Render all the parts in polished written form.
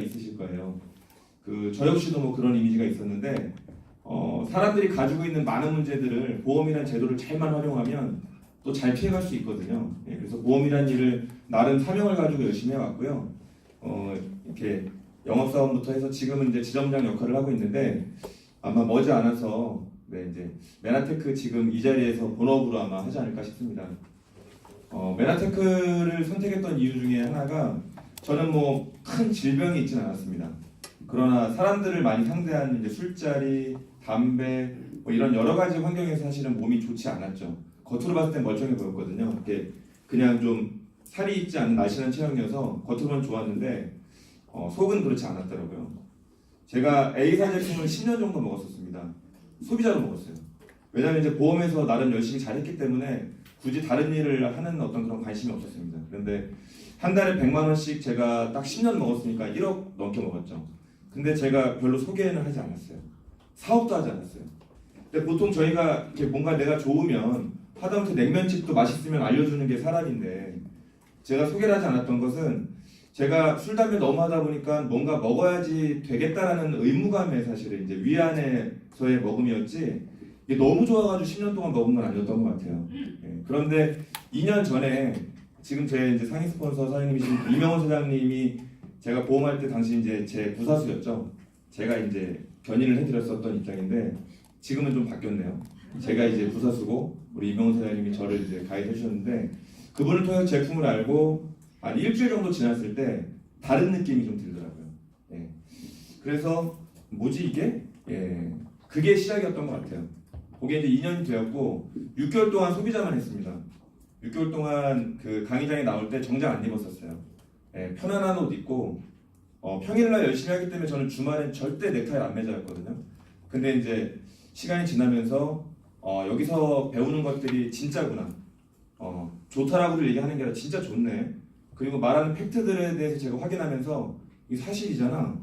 있으실 거예요. 저 역시도 뭐 그런 이미지가 있었는데 사람들이 가지고 있는 많은 문제들을 보험이라는 제도를 잘만 활용하면 또 잘 피해갈 수 있거든요. 그래서 보험이라는 일을 나름 사명을 가지고 열심히 해왔고요. 이렇게 영업사원부터 해서 지금은 이제 지점장 역할을 하고 있는데 아마 머지않아서 이제 메나테크 지금 이 자리에서 본업으로 아마 하지 않을까 싶습니다. 메나테크를 선택했던 이유 중에 하나가 저는 뭐 큰 질병이 있지는 않았습니다. 그러나 사람들을 많이 상대하는 이제 술자리, 담배 뭐 이런 여러 가지 환경에서 사실은 몸이 좋지 않았죠. 겉으로 봤을 땐 멀쩡해 보였거든요. 이게 그냥 좀 살이 있지 않은 날씬한 체형이어서 겉으로는 좋았는데 속은 그렇지 않았더라고요. 제가 A사 제품을 10년 정도 먹었었습니다. 소비자로 먹었어요. 왜냐하면 이제 보험에서 나름 열심히 잘했기 때문에 굳이 다른 일을 하는 어떤 그런 관심이 없었습니다. 그런데 한 달에 100만 원씩 제가 딱 10년 먹었으니까 1억 넘게 먹었죠. 근데 제가 별로 소개는 하지 않았어요. 사업도 하지 않았어요. 근데 보통 저희가 이렇게 뭔가 내가 좋으면 하다못해 냉면집도 맛있으면 알려주는 게 사람인데 제가 소개를 하지 않았던 것은 제가 술, 담배 너무 하다 보니까 뭔가 먹어야지 되겠다라는 의무감에 사실은 이제 위안에서의 먹음이었지 이게 너무 좋아가지고 10년 동안 먹은 건 아니었던 것 같아요. 그런데 2년 전에 지금 제 이제 상위 스폰서 사장님이신 이명원 사장님이 제가 보험할 때 당시 이제 제 부사수였죠. 제가 이제 견인을 해드렸었던 입장인데 지금은 좀 바뀌었네요. 제가 이제 부사수고 우리 이명원 사장님이 저를 이제 가이드 해주셨는데 그분을 통해서 제품을 알고 한 일주일 정도 지났을 때 다른 느낌이 좀 들더라고요. 그래서 뭐지 이게? 그게 시작이었던 것 같아요. 그게 이제 2년이 되었고 6개월 동안 소비자만 했습니다. 6개월 동안 그 강의장에 나올 때 정장 안 입었었어요. 편안한 옷 입고 평일날 열심히 하기 때문에 저는 주말엔 절대 넥타이 안 매자였거든요. 근데 이제 시간이 지나면서 여기서 배우는 것들이 진짜구나. 좋다라고 얘기하는 게 아니라 진짜 좋네. 그리고 말하는 팩트들에 대해서 제가 확인하면서 이게 사실이잖아.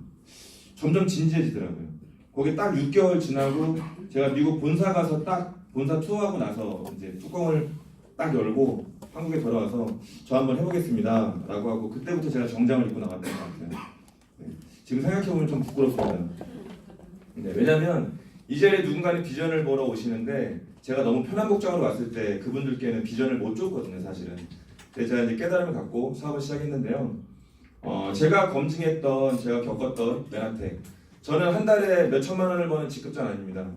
점점 진지해지더라고요. 거기 딱 6개월 지나고 제가 미국 본사 가서 딱 본사 투어하고 나서 이제 뚜껑을 딱 열고 한국에 돌아와서 저 한번 해보겠습니다 라고 하고 그때부터 제가 정장을 입고 나갔던 것 같아요. 지금 생각해보면 좀 부끄럽습니다. 왜냐면 이 자리에 누군가는 비전을 보러 오시는데 제가 너무 편한 복장으로 왔을 때 그분들께는 비전을 못 줬거든요 사실은. 그래서 제가 이제 깨달음을 갖고 사업을 시작했는데요. 제가 검증했던 제가 겪었던 메나텍 저는 한 달에 몇 천만 원을 버는 직급자는 아닙니다.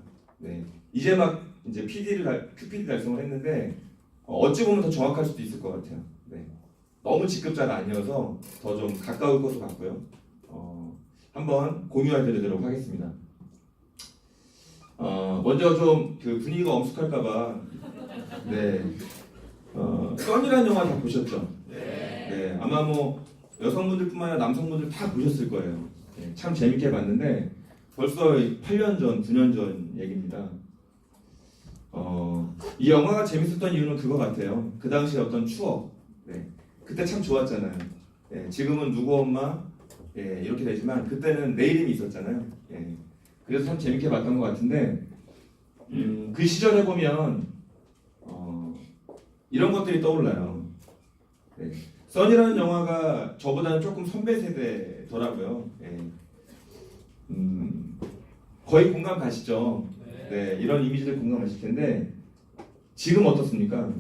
이제 막 이제 QPD 달성을 했는데 어찌 보면 더 정확할 수도 있을 것 같아요. 너무 직급자가 아니어서 더 좀 가까울 것도 같고요. 한번 공유해드리도록 하겠습니다. 먼저 좀 그 분위기가 엄숙할까봐 써니라는 영화 다 보셨죠? 아마 뭐 여성분들뿐만 아니라 남성분들 다 보셨을 거예요. 참 재밌게 봤는데 벌써 8년 전, 9년 전 얘기입니다. 이 영화가 재밌었던 이유는 그거 같아요. 그 당시 어떤 추억. 그때 참 좋았잖아요. 지금은 누구 엄마 이렇게 되지만 그때는 내 이름이 있었잖아요. 그래서 참 재밌게 봤던 것 같은데 그 시절에 보면 이런 것들이 떠올라요. 써니라는 영화가 저보다는 조금 선배 세대더라고요. 거의 공감 가시죠? 이런 이미지들 공감하실 텐데 지금 어떻습니까?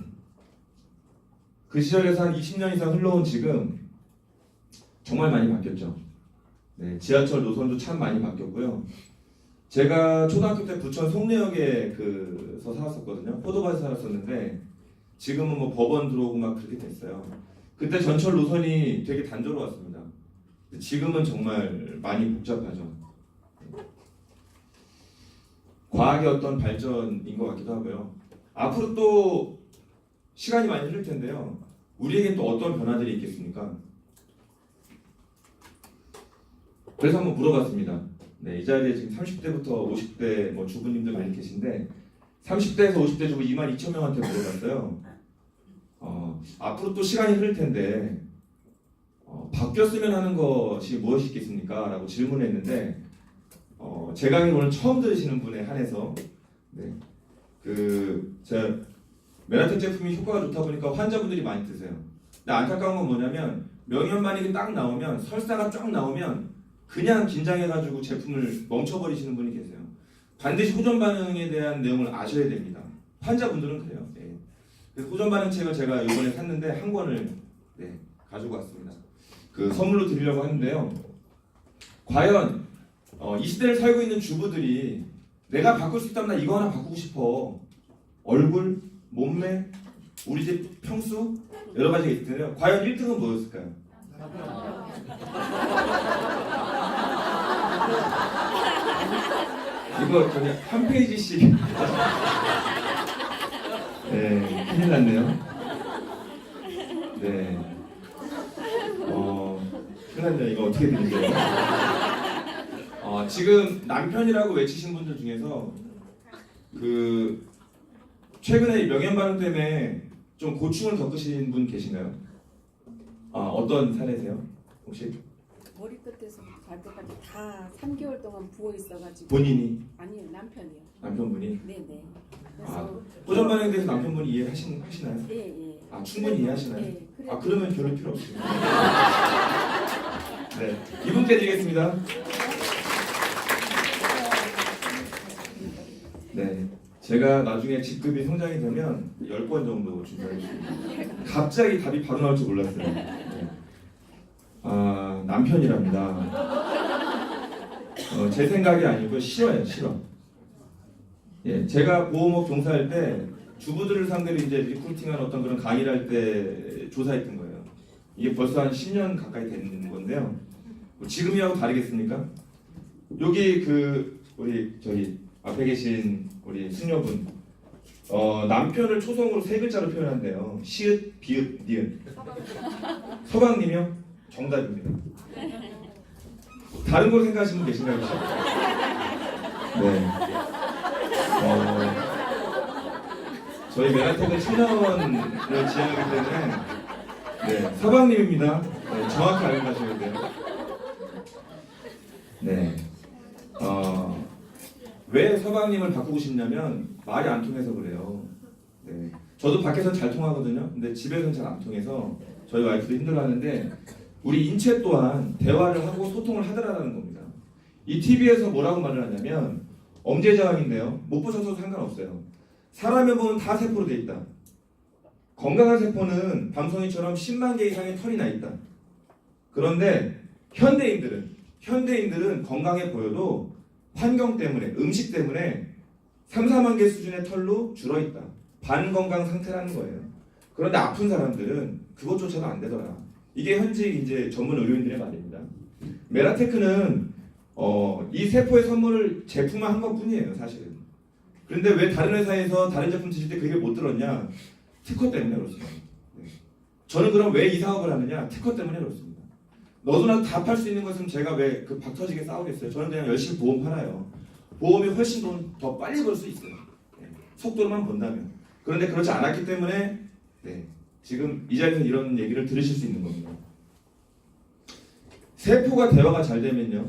그 시절에서 한 20년 이상 흘러온 지금 정말 많이 바뀌었죠. 지하철 노선도 참 많이 바뀌었고요. 제가 초등학교 때 부천 송내역에서 살았었거든요. 포도밭에 살았었는데 지금은 뭐 법원 들어오고 막 그렇게 됐어요. 그때 전철 노선이 되게 단조로웠습니다. 지금은 정말 많이 복잡하죠. 과학의 어떤 발전인 것 같기도 하고요. 앞으로 또 시간이 많이 흐를 텐데요. 우리에겐 또 어떤 변화들이 있겠습니까? 그래서 한번 물어봤습니다. 이 자리에 지금 30대부터 50대 뭐 주부님들 많이 계신데 30대에서 50대 주부 22,000명한테 물어봤어요. 앞으로 또 시간이 흐를 텐데 바뀌었으면 하는 것이 무엇이 있겠습니까? 라고 질문을 했는데 제 강의 오늘 처음 들으시는 분에 한해서 제가 메나텍 제품이 효과가 좋다 보니까 환자분들이 많이 드세요. 근데 안타까운 건 뭐냐면 명현만익이 딱 나오면 설사가 쫙 나오면 그냥 긴장해가지고 제품을 멈춰버리시는 분이 계세요. 반드시 호전 반응에 대한 내용을 아셔야 됩니다. 환자분들은 그래요. 네. 그래서 호전 반응 책을 제가 이번에 샀는데 한 권을 네, 가지고 왔습니다. 그 선물로 드리려고 하는데요. 과연 이 시대를 살고 있는 주부들이 내가 바꿀 수 있다면 나 이거 하나 바꾸고 싶어. 얼굴, 몸매, 우리 집 평수 여러 가지가 있을 텐데요. 과연 1등은 뭐였을까요? 이거 저기 한 페이지씩 네, 큰일 났네요. 네. 큰일 났네요. 이거 어떻게 되는 거예요? 지금 남편이라고 외치신 분들 중에서 그 최근에 명현 발언 때문에 좀 고충을 겪으신 분 계신가요? 어떤 사례세요? 혹시? 머리끝에서 발끝까지 다 3개월 동안 부어 있어가지고. 본인이? 아니요, 남편이요. 남편분이? 네네. 그래서 호전 반응에 대해서 남편분이 이해하시나요? 예. 충분히 이해하시나요? 네. 그러면 결혼 필요 없습니다. 네, 이분께 드리겠습니다. 네, 제가 나중에 직급이 성장이 되면 10권 정도 준비하겠습니다. 갑자기 답이 바로 나올 줄 몰랐어요. 네. 남편이랍니다. 제 생각이 아니고 싫어요. 예, 제가 보험업 종사할 때 주부들을 상대로 이제 리크루팅한 어떤 그런 강의를 할 때 조사했던 거예요. 이게 벌써 한 10년 가까이 되는 건데요. 지금이하고 다르겠습니까? 여기 우리 저기 앞에 계신 우리 승려분 남편을 초성으로 3글자로 표현한대요. 시읒, 비읒, 니은. 서방님이요? 정답입니다. 다른 걸 생각하시는 분 계신가요? 혹시? 네. 저희 메라텍은 청년원을 지향하기 때문에 네, 서방님입니다. 네, 정확히 알고 가셔야 돼요. 네. 왜 서방님을 바꾸고 싶냐면 말이 안 통해서 그래요. 네. 저도 밖에서 잘 통하거든요. 근데 집에서는 잘 안 통해서 저희 와이프도 힘들어하는데 우리 인체 또한 대화를 하고 소통을 하더라라는 겁니다. 이 TV에서 뭐라고 말을 하냐면 엄제자왕인데요. 못 보셔도 상관없어요. 사람의 몸은 다 세포로 돼 있다. 건강한 세포는 밤송이처럼 10만 개 이상의 털이 나 있다. 그런데 현대인들은 건강해 보여도 환경 때문에, 음식 때문에 3, 4만 개 수준의 털로 줄어있다. 반건강 상태라는 거예요. 그런데 아픈 사람들은 그것조차도 안 되더라. 이게 현직 이제 전문 의료인들의 말입니다. 메라테크는 이 세포의 선물을 제품화한 것뿐이에요, 사실은. 그런데 왜 다른 회사에서 다른 제품 드실 때 그게 못 들었냐? 특허 때문에 그렇습니다. 네. 저는 그럼 왜 이 사업을 하느냐? 특허 때문에 그렇습니다. 너도나도 다 팔 수 있는 것은 제가 왜 그 박터지게 싸우겠어요? 저는 그냥 열심히 보험 팔아요. 보험이 훨씬 돈 더 빨리 벌 수 있어요. 네. 속도로만 본다면. 그런데 그렇지 않았기 때문에 네. 지금 이 자리에서 이런 얘기를 들으실 수 있는 겁니다. 세포가 대화가 잘 되면요.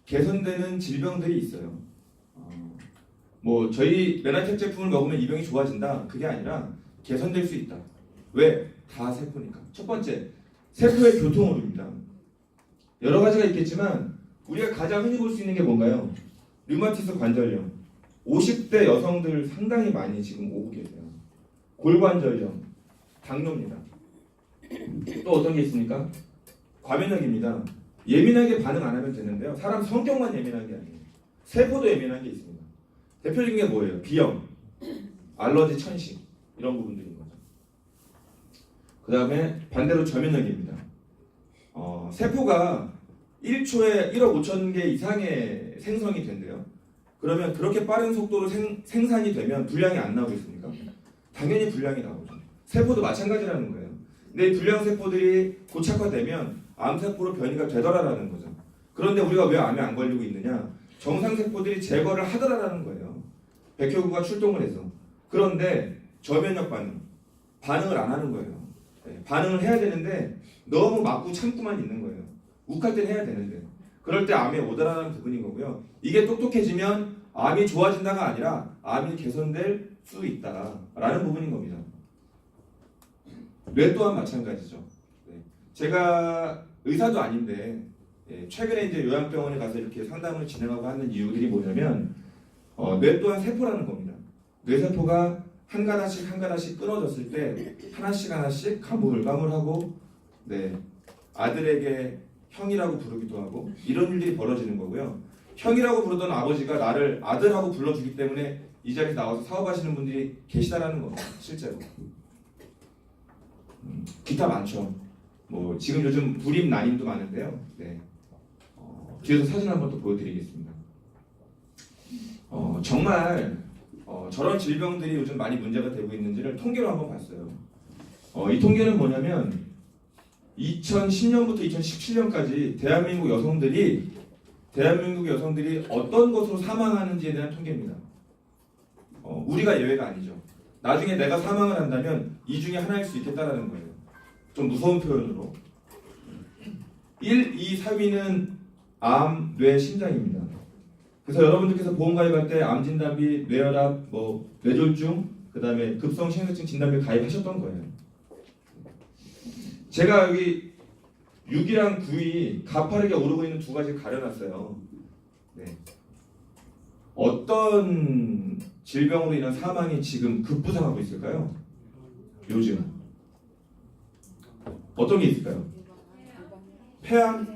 개선되는 질병들이 있어요. 뭐 저희 메나텍 제품을 먹으면 이 병이 좋아진다. 그게 아니라 개선될 수 있다. 왜? 다 세포니까. 첫 번째, 세포의 교통오류입니다. 여러 가지가 있겠지만 우리가 가장 흔히 볼 수 있는 게 뭔가요? 류마티스 관절염. 50대 여성들 상당히 많이 지금 오고 계세요. 골관절염, 당뇨입니다. 또 어떤 게 있습니까? 과면역입니다. 예민하게 반응 안 하면 되는데요. 사람 성격만 예민한 게 아니에요. 세포도 예민한 게 있습니다. 대표적인 게 뭐예요? 비염, 알러지, 천식 이런 부분들인 거죠. 그 다음에 반대로 저면역입니다. 세포가 1초에 1억 5천 개 이상의 생성이 된대요. 그러면 그렇게 빠른 속도로 생산이 되면 불량이 안 나오겠습니까? 당연히 불량이 나오죠. 세포도 마찬가지라는 거예요. 근데 이 불량 세포들이 고착화되면 암세포로 변이가 되더라라는 거죠. 그런데 우리가 왜 암에 안 걸리고 있느냐? 정상 세포들이 제거를 하더라라는 거예요. 백혈구가 출동을 해서. 그런데 저면역 반응을 안 하는 거예요. 네, 반응을 해야 되는데 너무 막고 참고만 있는 거예요. 욱할 땐 해야 되는데. 그럴 때 암이 오더라라는 부분인 거고요. 이게 똑똑해지면 암이 좋아진다가 아니라 암이 개선될 수 있다라는 부분인 겁니다. 뇌 또한 마찬가지죠. 네. 제가 의사도 아닌데 예, 최근에 이제 요양병원에 가서 이렇게 상담을 진행하고 하는 이유들이 뭐냐면 뇌 또한 세포라는 겁니다. 뇌세포가 한 가닥씩 끊어졌을 때 하나씩 가물가물하고 네, 아들에게 형이라고 부르기도 하고 이런 일들이 벌어지는 거고요. 형이라고 부르던 아버지가 나를 아들하고 불러주기 때문에 이 자리에서 나와서 사업하시는 분들이 계시다라는 겁니다. 실제로. 기타 많죠. 뭐 지금 요즘 불임 난임도 많은데요. 네. 뒤에서 사진 한번 또 보여드리겠습니다. 정말 저런 질병들이 요즘 많이 문제가 되고 있는지를 통계로 한번 봤어요. 이 통계는 뭐냐면 2010년부터 2017년까지 대한민국 여성들이 어떤 것으로 사망하는지에 대한 통계입니다. 우리가 예외가 아니죠. 나중에 내가 사망을 한다면 이 중에 하나일 수 있겠다라는 거예요. 좀 무서운 표현으로. 1, 2, 3위는 암, 뇌, 심장입니다. 그래서 여러분들께서 보험가입할 때 암진단비, 뇌혈압, 뇌졸중, 그 다음에 급성심근증 진단비 가입하셨던 거예요. 제가 여기 6위랑 9위 가파르게 오르고 있는 두 가지를 가려놨어요. 네. 어떤 질병으로 인한 사망이 지금 급부상하고 있을까요? 요즘 어떤 게 있을까요? 폐암?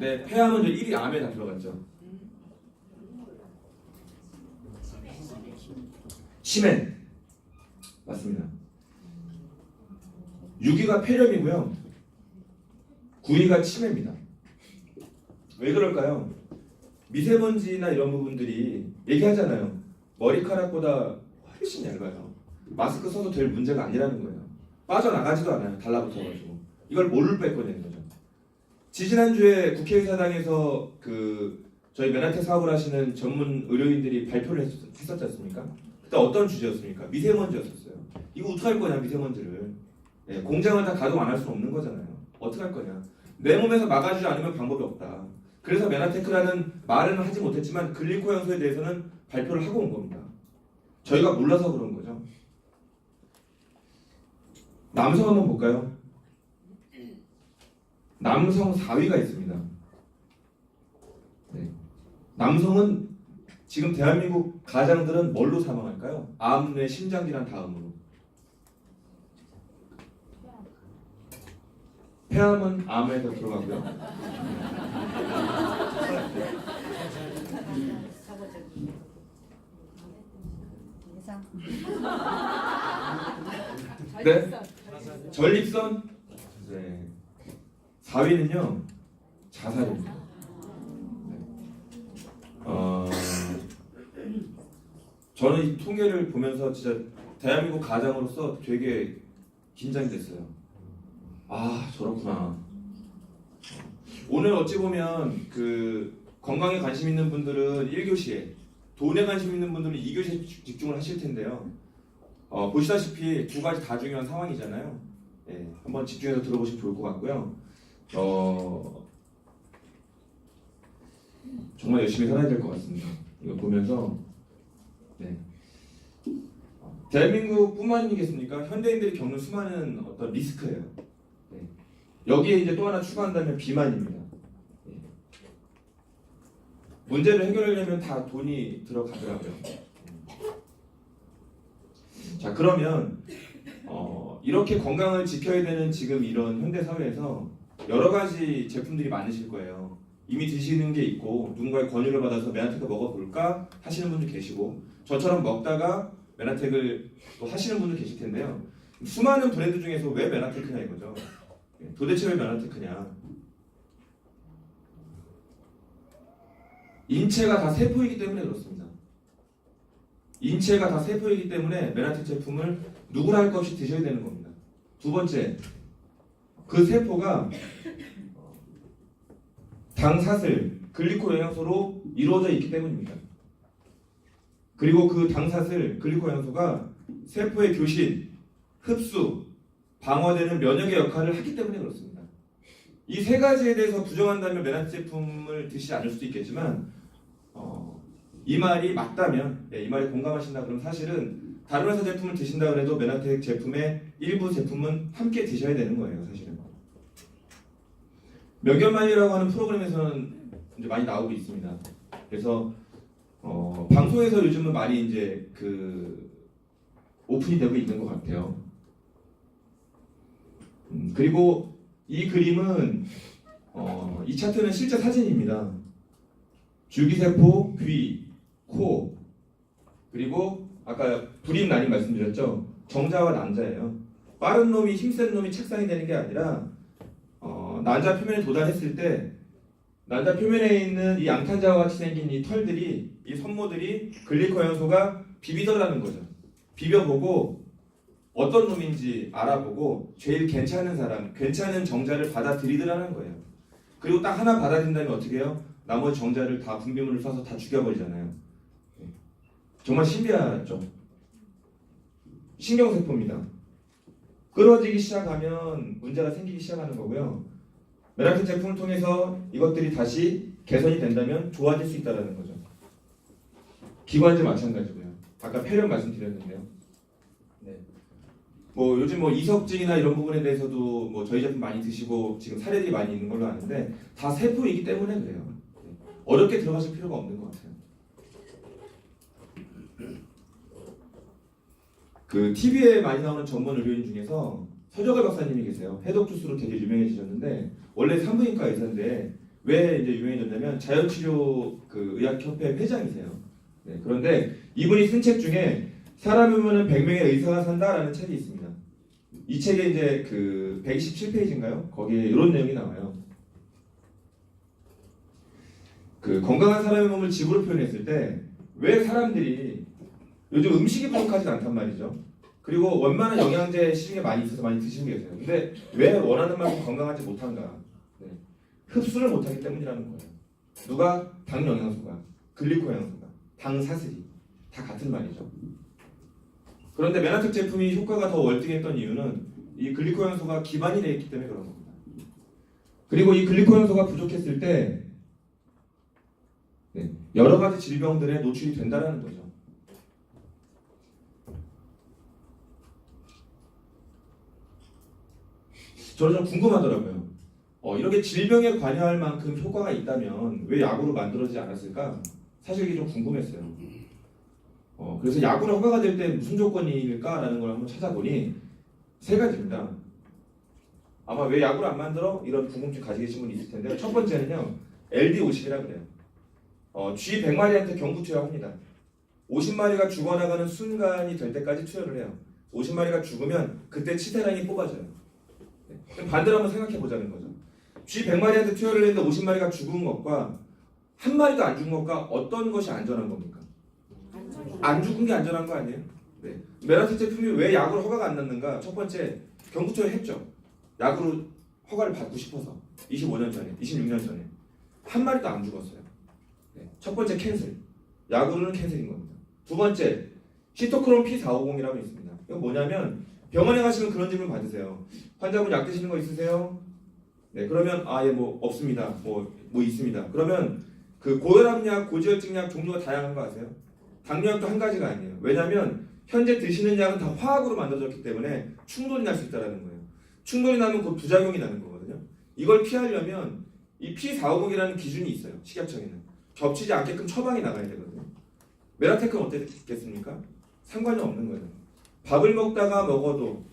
네, 폐암은 이제 1위 암에 다 들어갔죠. 치매 맞습니다. 6위가 폐렴이고요. 9위가 치매입니다. 왜 그럴까요? 미세먼지나 이런 부분들이 얘기하잖아요. 머리카락보다 훨씬 얇아요. 마스크 써도 될 문제가 아니라는 거예요. 빠져나가지도 않아요. 달라붙어가지고. 이걸 뭘로 뺐거든요. 지지난주에 국회의사당에서 저희 메나텍 사업을 하시는 전문 의료인들이 발표를 했었지 않습니까? 그때 어떤 주제였습니까? 미세먼지였었어요. 이거 어떡할 거냐 미세먼지를. 예, 공장을 다 가동 안 할 수는 없는 거잖아요. 어떡할 거냐. 내 몸에서 막아주지 않으면 방법이 없다. 그래서 메나테크라는 말은 하지 못했지만 글리코 향소에 대해서는 발표를 하고 온 겁니다. 저희가 몰라서 그런 거죠. 남성 한번 볼까요? 남성 4위가 있습니다. 네. 남성은 지금 대한민국 가장들은 뭘로 사망할까요? 암, 뇌, 심장질환 다음으로. 폐암은 암에 더 들어가고요. 네? 전립선? 네. 4위는요 자살입니다. 저는 이 통계를 보면서 진짜 대한민국 가장으로서 되게 긴장이 됐어요. 아 저렇구나. 오늘 어찌 보면 건강에 관심 있는 분들은 1교시에, 돈에 관심 있는 분들은 2교시에 집중을 하실 텐데요. 보시다시피 두 가지 다 중요한 상황이잖아요. 예, 한번 집중해서 들어보시면 좋을 것 같고요. 정말 열심히 살아야 될 것 같습니다. 이거 보면서 네. 대한민국뿐만 아니겠습니까? 현대인들이 겪는 수많은 어떤 리스크예요. 네. 여기에 이제 또 하나 추가한다면 비만입니다. 네. 문제를 해결하려면 다 돈이 들어가더라고요. 자 그러면 이렇게 건강을 지켜야 되는 지금 이런 현대 사회에서 여러 가지 제품들이 많으실 거예요. 이미 드시는 게 있고 누군가의 권유를 받아서 메나텍을 먹어볼까 하시는 분도 계시고 저처럼 먹다가 메나텍을 또 하시는 분도 계실 텐데요. 수많은 브랜드 중에서 왜 메나테크냐 이거죠. 도대체 왜 메나테크냐. 인체가 다 세포이기 때문에 그렇습니다. 인체가 다 세포이기 때문에 메나텍 제품을 누구나 할 것 없이 드셔야 되는 겁니다. 두 번째, 그 세포가 당사슬, 글리코 영양소로 이루어져 있기 때문입니다. 그리고 그 당사슬, 글리코 영양소가 세포의 교신, 흡수, 방어되는 면역의 역할을 하기 때문에 그렇습니다. 이 세 가지에 대해서 부정한다면 메나텍 제품을 드시지 않을 수도 있겠지만 이 말이 맞다면, 이 말에 공감하신다 그러면 사실은 다른 회사 제품을 드신다 그래도 메나텍 제품의 일부 제품은 함께 드셔야 되는 거예요, 사실은. 명견만이라고 하는 프로그램에서는 이제 많이 나오고 있습니다. 그래서 방송에서 요즘은 많이 이제 그 오픈이 되고 있는 것 같아요. 그리고 이 그림은 이 차트는 실제 사진입니다. 줄기세포, 귀, 코, 그리고 아까 불임 난임 말씀드렸죠. 정자와 난자예요. 빠른 놈이 힘센 놈이 착상이 되는 게 아니라 난자 표면에 도달했을 때 난자 표면에 있는 이 양탄자와 같이 생긴 이 털들이, 이 섬모들이 글리코연소가 비비더라는 거죠. 비벼보고 어떤 놈인지 알아보고 제일 괜찮은 사람, 괜찮은 정자를 받아들이더라는 거예요. 그리고 딱 하나 받아들인다면 어떻게 해요? 나머지 정자를 다 분비물을 쏴서 다 죽여버리잖아요. 정말 신비하죠. 신경세포입니다. 끊어지기 시작하면 문제가 생기기 시작하는 거고요. 메라텍 제품을 통해서 이것들이 다시 개선이 된다면 좋아질 수 있다는 거죠. 기관지 마찬가지고요. 아까 폐렴 말씀드렸는데요. 네. 뭐 요즘 뭐 이석증이나 이런 부분에 대해서도 뭐 저희 제품 많이 드시고 지금 사례들이 많이 있는 걸로 아는데 다 세포이기 때문에 그래요. 어렵게 들어가실 필요가 없는 것 같아요. 그 TV에 많이 나오는 전문 의료인 중에서 서정을 박사님이 계세요. 해독 주스로 되게 유명해지셨는데 원래 산부인과 의사인데 왜 이제 유명해졌냐면 자연치료 그 의학협회 회장이세요. 네, 그런데 이분이 쓴 책 중에 사람이면은 100명의 의사가 산다라는 책이 있습니다. 이 책에 이제 그 127페이지인가요? 거기에 이런 내용이 나와요. 그 건강한 사람의 몸을 집으로 표현했을 때 왜 사람들이 요즘 음식이 부족하진 않단 말이죠. 그리고 원만한 영양제 시중에 많이 있어서 많이 드시는 게 계세요. 근데 왜 원하는 만큼 건강하지 못한가? 네. 흡수를 못하기 때문이라는 거예요. 누가? 당 영양소가, 글리코 영양소가, 당 사슬이 다 같은 말이죠. 그런데 메나텍 제품이 효과가 더 월등했던 이유는 이 글리코 영양소가 기반이 되어 있기 때문에 그런 겁니다. 그리고 이 글리코 영양소가 부족했을 때 네, 여러 가지 질병들에 노출이 된다는 거죠. 저는 좀 궁금하더라고요. 이렇게 질병에 관여할 만큼 효과가 있다면 왜 약으로 만들어지지 않았을까? 사실 이게 좀 궁금했어요. 그래서 약으로 허가가 될 때 무슨 조건일까라는 걸 한번 찾아보니 세 가지입니다. 아마 왜 약으로 안 만들어? 이런 궁금증 가지고 계신 분이 있을 텐데 첫 번째는요. LD50이라고 그래요. 쥐 100마리한테 경부 투여합니다. 50마리가 죽어나가는 순간이 될 때까지 투여를 해요. 50마리가 죽으면 그때 치대량이 뽑아져요. 네. 반대로 한번 생각해 보자는 거죠. 쥐 100마리한테 투여를 했는데 50마리가 죽은 것과 한 마리도 안 죽은 것과 어떤 것이 안전한 겁니까? 안 죽은 게 안전한 거 아니에요? 네. 메라텍 제품이 왜 약으로 허가가 안 났는가? 첫 번째, 경부 투여를 했죠. 약으로 허가를 받고 싶어서 25년 전에, 26년 전에 한 마리도 안 죽었어요. 네. 첫 번째 캔슬, 약으로는 캔슬인 겁니다. 두 번째, 시토크롬 P450이라고 있습니다. 이건 뭐냐면 병원에 가시면 그런 질문 받으세요. 환자분 약 드시는 거 있으세요? 네, 그러면 뭐 없습니다. 뭐 있습니다. 그러면 그 고혈압약, 고지혈증약 종류가 다양한 거 아세요? 당뇨약도 한 가지가 아니에요. 왜냐하면 현재 드시는 약은 다 화학으로 만들어졌기 때문에 충돌이 날 수 있다는 거예요. 충돌이 나면 그 부작용이 나는 거거든요. 이걸 피하려면 이 P450이라는 기준이 있어요. 식약청에는. 겹치지 않게끔 처방이 나가야 되거든요. 메라테크는 어땠겠습니까? 상관이 없는 거예요. 밥을 먹다가 먹어도,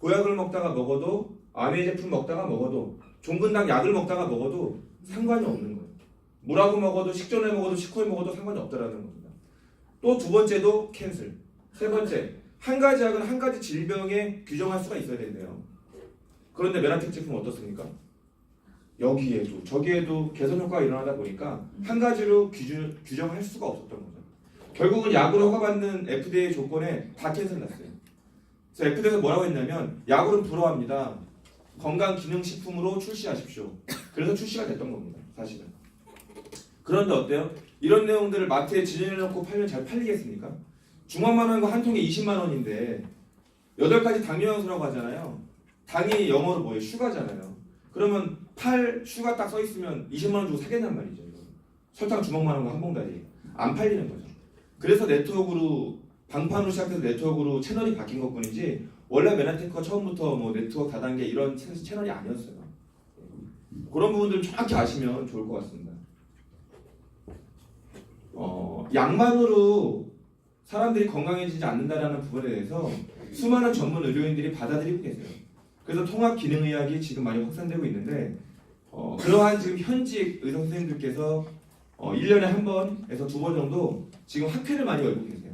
보약을 먹다가 먹어도, 아메 제품 먹다가 먹어도, 종근당 약을 먹다가 먹어도 상관이 없는 거예요. 물하고 먹어도, 식전에 먹어도, 식후에 먹어도 상관이 없다라는 겁니다. 또 두 번째도 캔슬. 세 번째, 한 가지 약은 한 가지 질병에 규정할 수가 있어야 된대요. 그런데 메라텍 제품은 어떻습니까? 여기에도 저기에도 개선 효과가 일어나다 보니까 한 가지로 규정할 수가 없었던 거죠. 결국은 약으로 허가받는 FDA 조건에 다 캔슬났어요. 그래서 FDA에서 뭐라고 했냐면 약으로는 불허합니다. 건강기능식품으로 출시하십시오. 그래서 출시가 됐던 겁니다. 사실은. 그런데 어때요? 이런 내용들을 마트에 진열해놓고 팔면 잘 팔리겠습니까? 중앙만 한 거 한 통에 20만 원인데 8가지 당뇨연소라고 하잖아요. 당이 영어로 뭐예요? 슈가잖아요. 그러면 슈가 딱 써 있으면 20만 원 주고 사겠단 말이죠. 이거. 설탕 주먹만 한 거 한 봉다리. 안 팔리는 거죠. 그래서 네트워크로 방판으로 시작해서 네트워크로 채널이 바뀐 것뿐이지 원래 메나테크가 처음부터 뭐 네트워크 다단계 이런 채널이 아니었어요. 그런 부분들 정확히 아시면 좋을 것 같습니다. 약만으로 사람들이 건강해지지 않는다라는 부분에 대해서 수많은 전문 의료인들이 받아들이고 계세요. 그래서 통합기능의학이 지금 많이 확산되고 있는데 그러한 지금 현직 의사 선생님들께서 1년에 한 번에서 2번 정도 지금 학회를 많이 열고 계세요.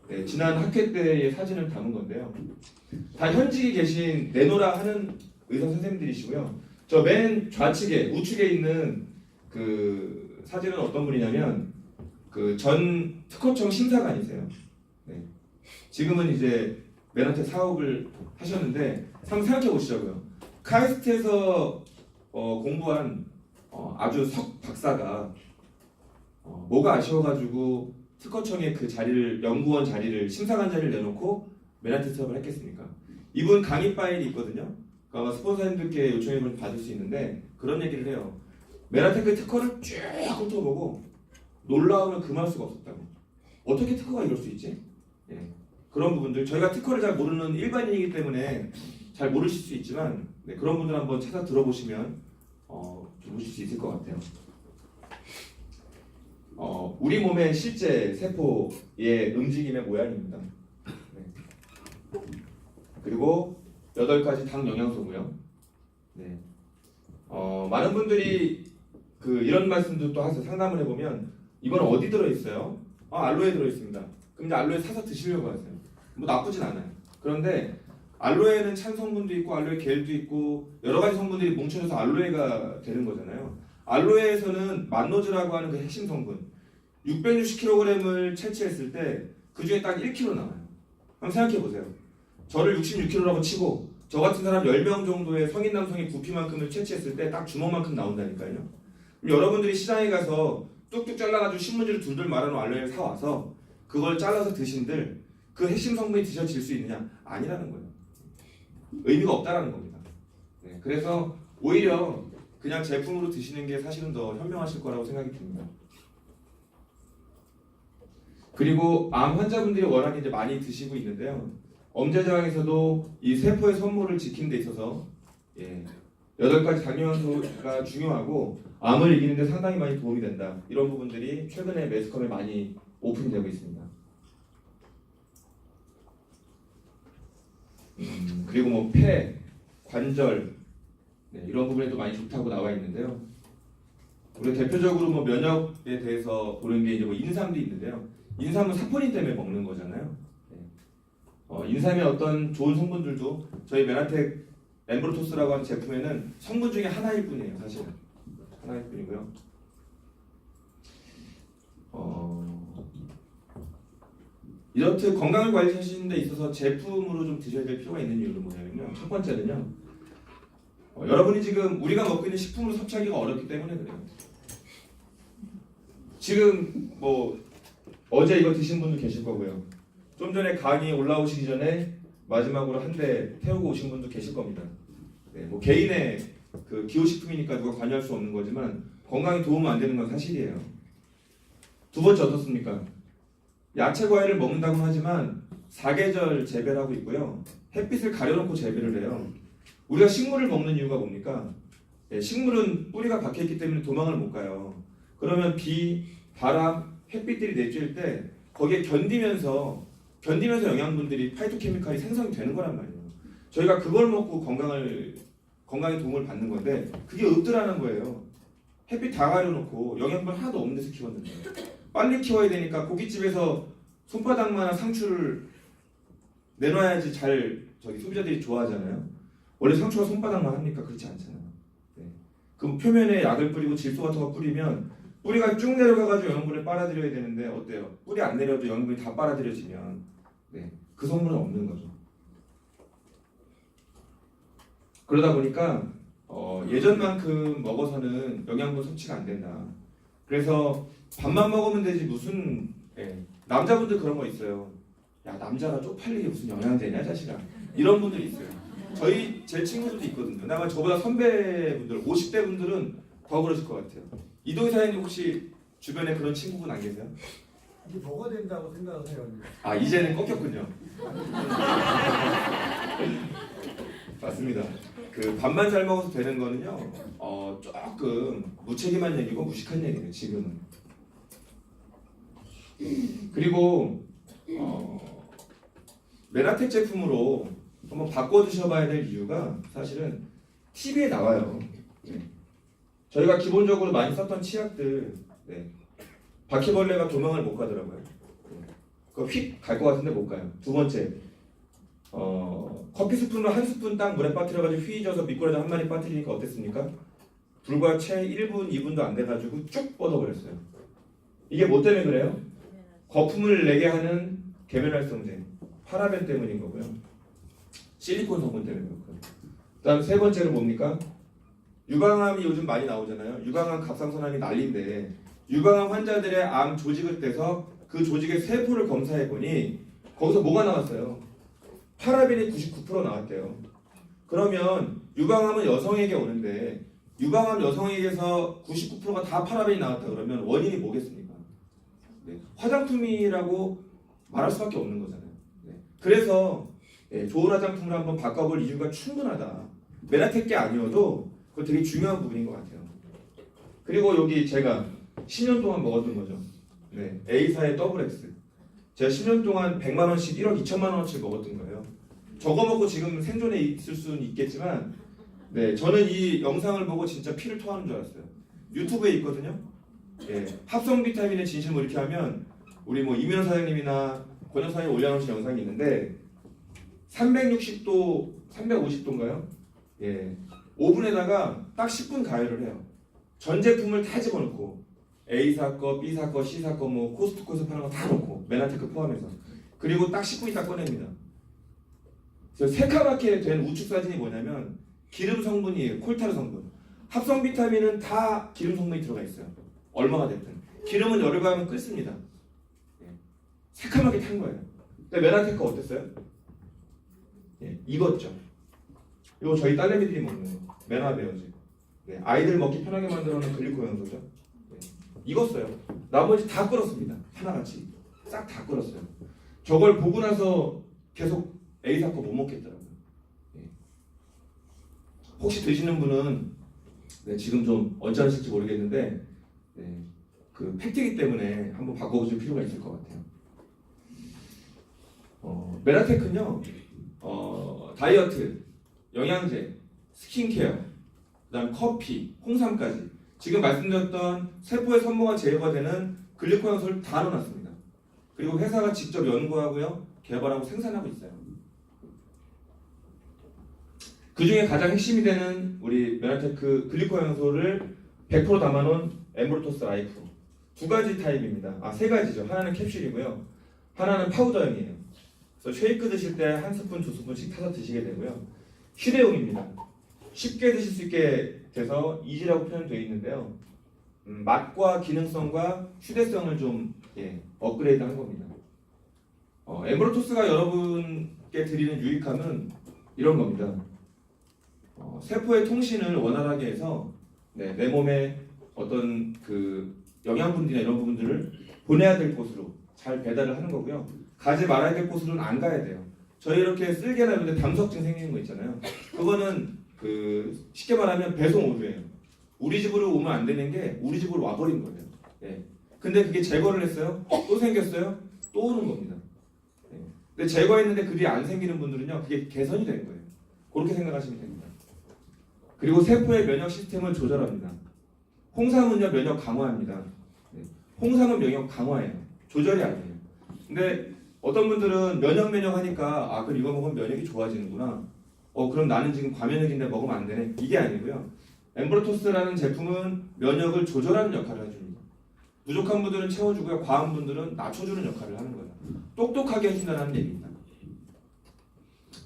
네, 지난 학회 때의 사진을 담은 건데요. 다 현직에 계신 내노라 하는 의사 선생님들이시고요. 저 맨 좌측에 우측에 있는 그 사진은 어떤 분이냐면 그 전 특허청 심사관이세요. 네. 지금은 이제 맨하탄 사업을 하셨는데 한번 생각해 보시자고요. 카이스트에서 공부한 아주 석 박사가 뭐가 아쉬워가지고 특허청에 그 자리를 연구원 자리를 심사관 자리를 내놓고 맨하탄 사업을 했겠습니까? 이분 강의 파일이 있거든요. 그러니까 스폰서님들께 요청해보면 받을 수 있는데 그런 얘기를 해요. 맨하탄 특허를 쭉 훑어보고 놀라움을 금할 수가 없었다고. 어떻게 특허가 이럴 수 있지? 예. 그런 부분들 저희가 특허를 잘 모르는 일반인이기 때문에 잘 모르실 수 있지만 네, 그런 분들 한번 찾아 들어보시면 좀 보실 수 있을 것 같아요. 우리 몸의 실제 세포의 움직임의 모양입니다. 네. 그리고 8가지 당 영양소고요. 네. 많은 분들이 이런 말씀도 또 하세요. 상담을 해보면 이건 어디 들어있어요? 알로에 들어있습니다. 그럼 이제 알로에 사서 드시려고 하세요. 뭐 나쁘진 않아요. 그런데 알로에는 찬 성분도 있고 알로에 겔도 있고 여러 가지 성분들이 뭉쳐져서 알로에가 되는 거잖아요. 알로에에서는 만노즈라고 하는 그 핵심 성분 660kg을 채취했을 때 그 중에 딱 1kg 나와요. 한번 생각해 보세요. 저를 66kg라고 치고 저 같은 사람 10명 정도의 성인 남성의 부피만큼을 채취했을 때 딱 주먹만큼 나온다니까요. 여러분들이 시장에 가서 뚝뚝 잘라가지고 신문지를 둘둘 말아놓은 알로에를 사와서 그걸 잘라서 드신들 그 핵심 성분이 드셔질 수 있느냐? 아니라는 거예요. 의미가 없다라는 겁니다. 네, 그래서 오히려 그냥 제품으로 드시는 게 사실은 더 현명하실 거라고 생각이 듭니다. 그리고 암 환자분들이 워낙 이제 많이 드시고 있는데요. 엄제장에서도 이 세포의 선물을 지키는 데 있어서 8가지 당뇨효소가 중요하고 암을 이기는 데 상당히 많이 도움이 된다. 이런 부분들이 최근에 매스컴에 많이 오픈되고 있습니다. 그리고 뭐 폐, 관절 이런 부분에도 많이 좋다고 나와 있는데요. 우리가 대표적으로 뭐 면역에 대해서 보는 게 이제 뭐 인삼도 있는데요. 인삼은 사포닌 때문에 먹는 거잖아요. 인삼의 어떤 좋은 성분들도 저희 메나텍 엠브로토스라고 하는 제품에는 성분 중에 하나일 뿐이에요. 사실은 하나일 뿐이고요. 이렇듯 건강을 관리하시는 데 있어서 제품으로 좀 드셔야 될 필요가 있는 이유는 뭐냐면요. 첫 번째는요. 여러분이 지금 우리가 먹고 있는 식품으로 섭취하기가 어렵기 때문에 그래요. 지금 뭐 어제 이거 드신 분도 계실 거고요. 좀 전에 강의 올라오시기 전에 마지막으로 한 대 태우고 오신 분도 계실 겁니다. 네, 뭐 개인의 그 기호식품이니까 누가 관여할 수 없는 거지만 건강에 도움 안 되는 건 사실이에요. 두 번째 어떻습니까? 야채 과일을 먹는다고 하지만 사계절 재배를 하고 있고요. 햇빛을 가려놓고 재배를 해요. 우리가 식물을 먹는 이유가 뭡니까? 식물은 뿌리가 박혀있기 때문에 도망을 못 가요. 그러면 비, 바람, 햇빛들이 내쬐일 때 거기에 견디면서 영양분들이 파이토케미칼이 생성이 되는 거란 말이에요. 저희가 그걸 먹고 건강에 도움을 받는 건데 그게 없더라는 거예요. 햇빛 다 가려놓고 영양분 하나도 없는 데서 키웠는데 빨리 키워야 되니까 고깃집에서 손바닥만한 상추를 내놔야지 소비자들이 좋아하잖아요. 원래 상추가 손바닥만 합니까? 그렇지 않잖아요. 네. 그 표면에 약을 뿌리고 질소 같은 거 뿌리면 뿌리가 쭉 내려가가지고 영양분을 빨아들여야 되는데 어때요? 뿌리 안 내려도 영양분이 다 빨아들여지면 그 성분은 없는 거죠. 그러다 보니까 예전만큼 먹어서는 영양분 섭취가 안 된다. 그래서 밥만 먹으면 되지 무슨 남자분들 그런 거 있어요. 야 남자가 쪽팔리게 무슨 영양제냐 자식아. 이런 분들이 있어요. 제 친구들도 있거든요. 아마 저보다 선배분들 50대 분들은 더 그러실 것 같아요. 이동희 사장님 혹시 주변에 그런 친구분 안 계세요? 이제 먹어야 된다고 생각을 해요. 이제는 꺾였군요. 맞습니다. 그 밥만 잘 먹어서 되는 거는요. 조금 무책임한 얘기고 무식한 얘기예요. 지금은. 그리고 메라텍 제품으로 한번 바꿔 드셔봐야 될 이유가 사실은 TV에 나와요. 네. 저희가 기본적으로 많이 썼던 치약들, 네. 바퀴벌레가 도망을 못 가더라고요. 그거 휙 갈 것 같은데 못 가요. 두 번째, 커피 스푼으로 한 스푼 딱 물에 빠뜨려가지고 휘저어서 미꾸라지 한 마리 빠뜨리니까 어땠습니까? 불과 채 1분, 2분도 안 돼가지고 쭉 뻗어버렸어요. 이게 뭐 때문에 그래요? 거품을 내게 하는 계면활성제, 파라벤 때문인 거고요. 실리콘 성분 때문에 그렇고요. 그다음 세 번째는 뭡니까? 유방암이 요즘 많이 나오잖아요. 유방암 갑상선암이 난리인데 유방암 환자들의 암 조직을 떼서 그 조직의 세포를 검사해 보니 거기서 뭐가 나왔어요? 파라벤이 99% 나왔대요. 그러면 유방암은 여성에게 오는데 유방암 여성에게서 99%가 다 파라벤이 나왔다 그러면 원인이 뭐겠습니까? 네, 화장품이라고 말할 수밖에 없는 거잖아요. 네, 그래서 좋은 화장품을 한번 바꿔볼 이유가 충분하다. 메라텍 게 아니어도 그거 되게 중요한 부분인 것 같아요. 그리고 여기 제가 10년 동안 먹었던 거죠. 네, A사의 더블 X. 제가 10년 동안 100만 원씩 1억 2천만 원어치 먹었던 거예요. 저거 먹고 지금 생존에 있을 수는 있겠지만, 네, 저는 이 영상을 보고 진짜 피를 토하는 줄 알았어요. 유튜브에 있거든요. 예, 합성 비타민의 진실 뭐 이렇게 하면 우리 뭐 이민호 사장님이나 권 여사님 올려놓으신 영상이 있는데 360도, 350도인가요? 예, 오븐에다가 딱 10분 가열을 해요. 전 제품을 다 집어넣고 A사 거, B사 거, C사 거, 뭐 코스트코에서 파는 거 다 넣고 메나테크 포함해서 그리고 딱 10분 있다 꺼냅니다. 그래서 새카맣게 된 우측 사진이 뭐냐면 기름 성분이에요. 콜타르 성분. 합성 비타민은 다 기름 성분이 들어가 있어요. 얼마가 됐든. 기름은 열을 가하면 끓습니다. 예. 새카맣게 탄 거예요. 근데 메나테크 어땠어요? 예, 익었죠. 이거 저희 딸내미들이 먹는 거. 메나베어즈. 네, 아이들 먹기 편하게 만들어 놓은 글리코 연소죠. 네, 익었어요. 나머지 다 끓었습니다. 하나같이. 싹 다 끓었어요. 저걸 보고 나서 계속 A사 거 못 먹겠더라고요. 예. 혹시 드시는 분은 네, 지금 좀 언짢으실지 모르겠는데 네, 그 팩트이기 때문에 한번 바꿔보실 필요가 있을 것 같아요. 메라테크는요, 다이어트, 영양제, 스킨케어, 그다음 커피, 홍삼까지 지금 말씀드렸던 세포의 선모가 제어가 되는 글리코 연소를 다 넣어놨습니다. 그리고 회사가 직접 연구하고요, 개발하고 생산하고 있어요. 그 중에 가장 핵심이 되는 우리 메나테크 글리코 연소를 100% 담아놓은 엠브로토스 라이프. 두 가지 타입입니다. 세 가지죠. 하나는 캡슐이고요. 하나는 파우더형이에요. 그래서 쉐이크 드실 때 한 스푼, 두 스푼씩 타서 드시게 되고요. 휴대용입니다. 쉽게 드실 수 있게 돼서 이지라고 표현되어 있는데요. 맛과 기능성과 휴대성을 좀 업그레이드 한 겁니다. 엠브로토스가 여러분께 드리는 유익함은 이런 겁니다. 세포의 통신을 원활하게 해서 내 몸에 어떤 그 영양분들이나 이런 부분들을 보내야 될 곳으로 잘 배달을 하는 거고요. 가지 말아야 될 곳으로는 안 가야 돼요. 저희 이렇게 쓸개나 이런 데 담석증 생기는 거 있잖아요. 그거는 그 쉽게 말하면 배송 오류예요. 우리 집으로 오면 안 되는 게 우리 집으로 와버린 거예요. 네. 근데 그게 제거를 했어요. 또 생겼어요. 또 오는 겁니다. 네. 근데 제거했는데 그게 안 생기는 분들은요, 그게 개선이 된 거예요. 그렇게 생각하시면 됩니다. 그리고 세포의 면역 시스템을 조절합니다. 홍삼은요, 면역 강화합니다. 네. 홍삼은 면역 강화예요. 조절이 아니에요. 근데 어떤 분들은 면역 하니까 그럼 이거 먹으면 면역이 좋아지는구나. 그럼 나는 지금 과면역인데 먹으면 안 되네. 이게 아니고요. 엠브로토스라는 제품은 면역을 조절하는 역할을 해줍니다. 부족한 분들은 채워주고요. 과한 분들은 낮춰주는 역할을 하는 거예요. 똑똑하게 해준다는 얘기입니다.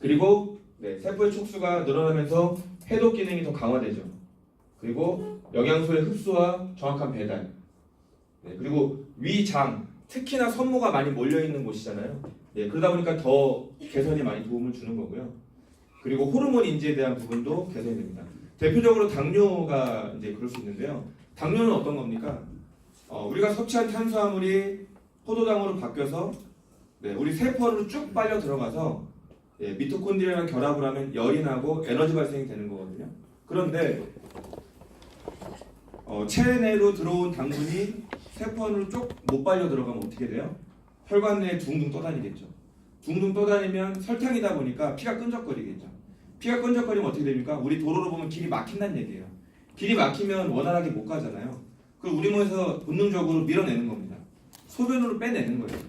그리고 세포의 촉수가 늘어나면서 해독 기능이 더 강화되죠. 그리고 영양소의 흡수와 정확한 배달. 그리고 위장, 특히나 선모가 많이 몰려있는 곳이잖아요. 그러다 보니까 더 개선에 많이 도움을 주는 거고요. 그리고 호르몬 인지에 대한 부분도 개선이 됩니다. 대표적으로 당뇨가 이제 그럴 수 있는데요. 당뇨는 어떤 겁니까? 우리가 섭취한 탄수화물이 포도당으로 바뀌어서 우리 세포로 쭉 빨려 들어가서 미토콘드리아랑 결합을 하면 열이 나고 에너지 발생이 되는 거거든요. 그런데 체내로 들어온 당분이 세포 안으로 쭉 못 빨려 들어가면 어떻게 돼요? 혈관 내에 둥둥 떠다니겠죠. 둥둥 떠다니면 설탕이다 보니까 피가 끈적거리겠죠. 피가 끈적거리면 어떻게 됩니까? 우리 도로로 보면 길이 막힌다는 얘기예요. 길이 막히면 원활하게 못 가잖아요. 그걸 우리 몸에서 본능적으로 밀어내는 겁니다. 소변으로 빼내는 거예요.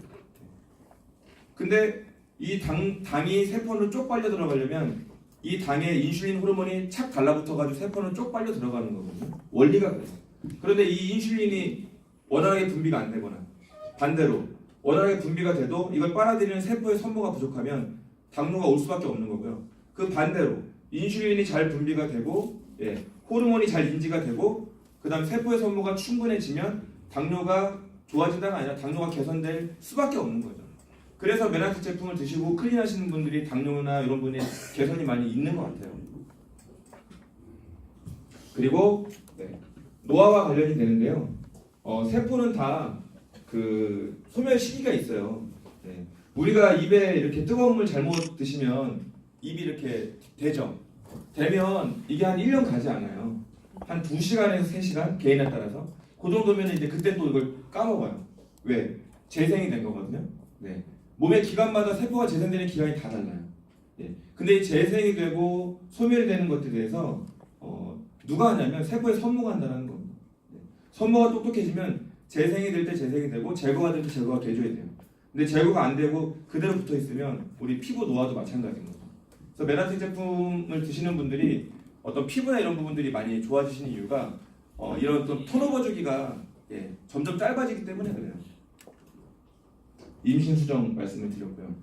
근데 이 당이 세포로 쪽 빨려 들어가려면 이 당에 인슐린 호르몬이 착 달라붙어가지고 세포는 쪽 빨려 들어가는 거거든요. 원리가 그래요. 그런데 이 인슐린이 원활하게 분비가 안 되거나 반대로 원활하게 분비가 돼도 이걸 빨아들이는 세포의 선모가 부족하면 당뇨가 올 수밖에 없는 거고요. 그 반대로 인슐린이 잘 분비가 되고 호르몬이 잘 인지가 되고 그 다음 세포의 선모가 충분해지면 당뇨가 좋아지다가 아니라 당뇨가 개선될 수밖에 없는 거죠. 그래서 메나트 제품을 드시고 클린하시는 분들이 당뇨나 이런 분이 개선이 많이 있는 것 같아요. 그리고 노화와 관련이 되는데요. 세포는 다 그 소멸 시기가 있어요. 우리가 입에 이렇게 뜨거운 물 잘못 드시면 입이 이렇게 되죠. 되면 이게 한 1년 가지 않아요. 한 2시간에서 3시간 개인에 따라서 그 정도면 이제 그때 또 이걸 까먹어요. 왜? 재생이 된 거거든요. 몸의 기관마다 세포가 재생되는 기간이 다 달라요. 근데 이 재생이 되고 소멸이 되는 것들에 대해서 누가 하냐면 세포의 선모가 한다는 겁니다. 선모가 똑똑해지면 재생이 될 때 재생이 되고 제거가 될 때 제거가 돼줘야 돼요. 근데 제거가 안 되고 그대로 붙어 있으면 우리 피부 노화도 마찬가지인 거죠. 그래서 메라틴 제품을 드시는 분들이 어떤 피부나 이런 부분들이 많이 좋아지시는 이유가 이런 또 턴오버 주기가 점점 짧아지기 때문에 그래요. 임신 수정 말씀을 드렸고요.